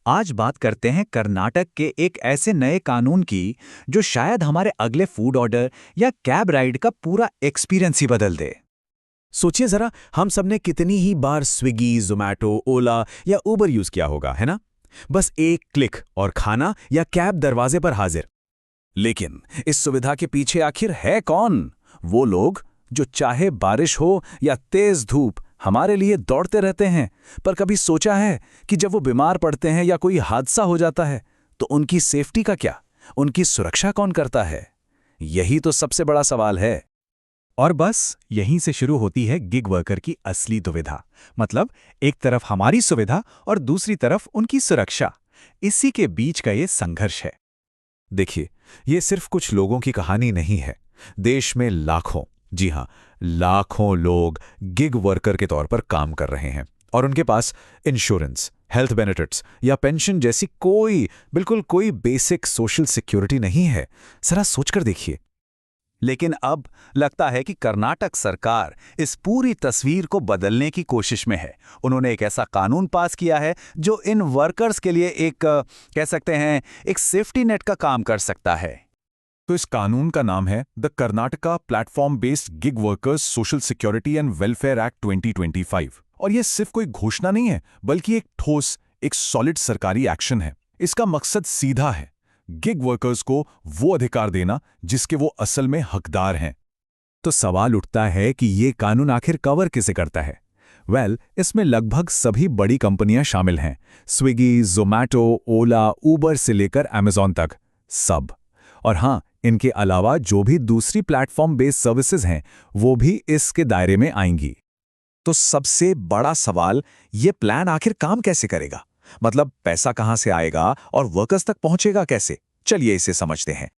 आज बात करते हैं कर्नाटक के एक ऐसे नए कानून की जो शायद हमारे अगले फूड ऑर्डर या कैब राइड का पूरा एक्सपीरियंस ही बदल दे। सोचिए जरा, हम सबने कितनी ही बार स्विगी, जोमैटो, ओला या उबर यूज किया होगा, है ना? बस एक क्लिक और खाना या कैब दरवाजे पर हाजिर। लेकिन इस सुविधा के पीछे आखिर है कौन? वो लोग जो चाहे बारिश हो या तेज धूप हमारे लिए दौड़ते रहते हैं। पर कभी सोचा है कि जब वो बीमार पड़ते हैं या कोई हादसा हो जाता है तो उनकी सेफ्टी का क्या? उनकी सुरक्षा कौन करता है? यही तो सबसे बड़ा सवाल है। और बस यहीं से शुरू होती है गिग वर्कर की असली दुविधा। मतलब एक तरफ हमारी सुविधा और दूसरी तरफ उनकी सुरक्षा। इसी के बीच का ये संघर्ष है। देखिए, ये सिर्फ कुछ लोगों की कहानी नहीं है। देश में लाखों, जी हां, लाखों लोग गिग वर्कर के तौर पर काम कर रहे हैं और उनके पास इंश्योरेंस, हेल्थ बेनिफिट्स या पेंशन जैसी बिल्कुल कोई बेसिक सोशल सिक्योरिटी नहीं है। जरा सोचकर देखिए। लेकिन अब लगता है कि कर्नाटक सरकार इस पूरी तस्वीर को बदलने की कोशिश में है। उन्होंने एक ऐसा कानून पास किया है जो इन वर्कर्स के लिए कह सकते हैं, एक सेफ्टी नेट का काम कर सकता है। तो इस कानून का नाम है the Karnataka platform based gig workers social security and welfare act 2025। और यह सिर्फ कोई घोषणा नहीं है, बल्कि एक ठोस, एक सॉलिड सरकारी एक्शन है। इसका मकसद सीधा है, गिग वर्कर्स को वो अधिकार देना जिसके वो असल में हकदार हैं। तो सवाल उठता है कि ये कानून आखिर कवर किसे करता है? इसमें लगभग सभी बड़ी कंपनियां शामिल हैं। स्विगी, जोमैटो, ओला, उबर से लेकर अमेज़न तक, सब। और हां, इनके अलावा जो भी दूसरी प्लेटफॉर्म बेस्ड सर्विसेज हैं, वो भी इसके दायरे में आएंगी। तो सबसे बड़ा सवाल, ये प्लान आखिर काम कैसे करेगा? मतलब पैसा कहां से आएगा और वर्कर्स तक पहुंचेगा कैसे? चलिए इसे समझते हैं।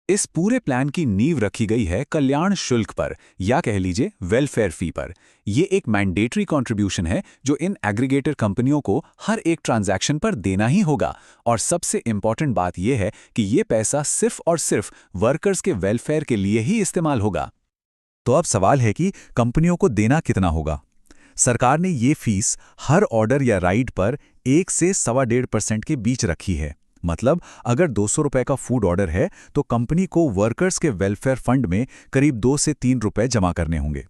इस पूरे प्लान की नींव रखी गई है कल्याण शुल्क पर, या कह लीजिए वेलफेयर फी पर। यह एक मैंडेटरी कंट्रीब्यूशन है जो इन एग्रीगेटर कंपनियों को हर एक ट्रांजैक्शन पर देना ही होगा। और सबसे इंपॉर्टेंट बात यह है कि यह पैसा सिर्फ और सिर्फ वर्कर्स के वेलफेयर के लिए ही इस्तेमाल होगा। तो अब सवाल है कि कंपनियों को देना कितना होगा? सरकार ने ये फीस हर ऑर्डर या राइड पर 1 से 1.25% के बीच रखी है। मतलब अगर 200 रुपए का फूड ऑर्डर है तो कंपनी को वर्कर्स के वेलफेयर फंड में करीब 2 से 3 रुपए जमा करने होंगे।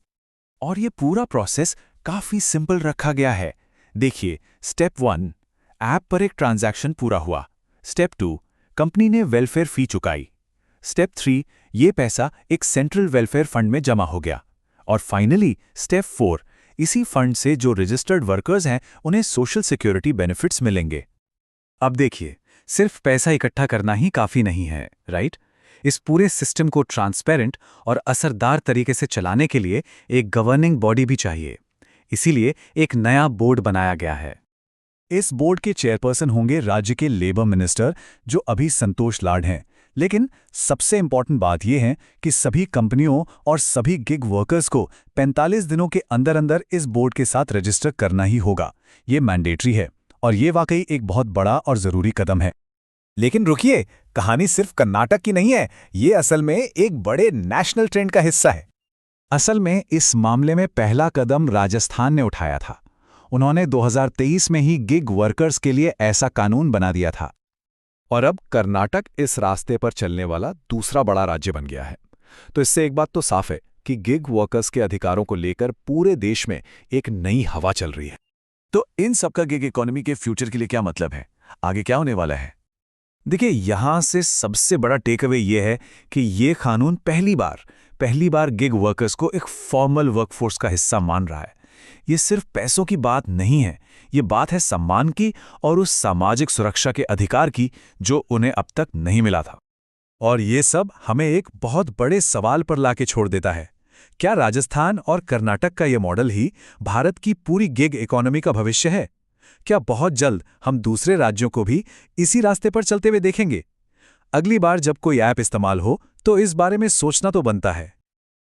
और ये पूरा प्रोसेस काफी सिंपल रखा गया है। देखिए, स्टेप 1, ऐप पर एक ट्रांजैक्शन पूरा हुआ। स्टेप 2, कंपनी ने वेलफेयर फी चुकाई। स्टेप 3, ये पैसा एक सेंट्रल वेलफेयर फंड में जमा हो गया। और फाइनली स्टेप 4, इसी फंड से जो रजिस्टर्ड वर्कर्स हैं उन्हें सोशल सिक्योरिटी बेनिफिट्स मिलेंगे। अब देखिए, सिर्फ पैसा इकट्ठा करना ही काफी नहीं है, राइट? इस पूरे सिस्टम को ट्रांसपेरेंट और असरदार तरीके से चलाने के लिए एक गवर्निंग बॉडी भी चाहिए। इसीलिए एक नया बोर्ड बनाया गया है। इस बोर्ड के चेयरपर्सन होंगे राज्य के लेबर मिनिस्टर, जो अभी संतोष लाड हैं। लेकिन सबसे इंपॉर्टेंट बात यह है कि सभी कंपनियों और सभी गिग वर्कर्स को 45 दिनों के अंदर अंदर इस बोर्ड के साथ रजिस्टर करना ही होगा। ये मैंडेटरी है और ये वाकई एक बहुत बड़ा और जरूरी कदम है। लेकिन रुकिए, कहानी सिर्फ कर्नाटक की नहीं है, ये असल में एक बड़े नेशनल ट्रेंड का हिस्सा है। असल में इस मामले में पहला कदम राजस्थान ने उठाया था। उन्होंने 2023 में ही गिग वर्कर्स के लिए ऐसा कानून बना दिया था। और अब कर्नाटक इस रास्ते पर चलने वाला दूसरा बड़ा राज्य बन गया है। तो इससे एक बात तो साफ है कि गिग वर्कर्स के अधिकारों को लेकर पूरे देश में एक नई हवा चल रही है। तो इन सबका गिग इकोनॉमी के फ्यूचर के लिए क्या मतलब है? आगे क्या होने वाला है? देखिए, यहां से सबसे बड़ा टेक अवे यह है कि यह कानून पहली बार गिग वर्कर्स को एक फॉर्मल वर्कफोर्स का हिस्सा मान रहा है। ये सिर्फ पैसों की बात नहीं है, ये बात है सम्मान की और उस सामाजिक सुरक्षा के अधिकार की जो उन्हें अब तक नहीं मिला था। और ये सब हमें एक बहुत बड़े सवाल पर लाके छोड़ देता है। क्या राजस्थान और कर्नाटक का ये मॉडल ही भारत की पूरी गिग इकोनॉमी का भविष्य है? क्या बहुत जल्द हम दूसरे राज्यों को भी इसी रास्ते पर चलते हुए देखेंगे? अगली बार जब कोई ऐप इस्तेमाल हो तो इस बारे में सोचना तो बनता है।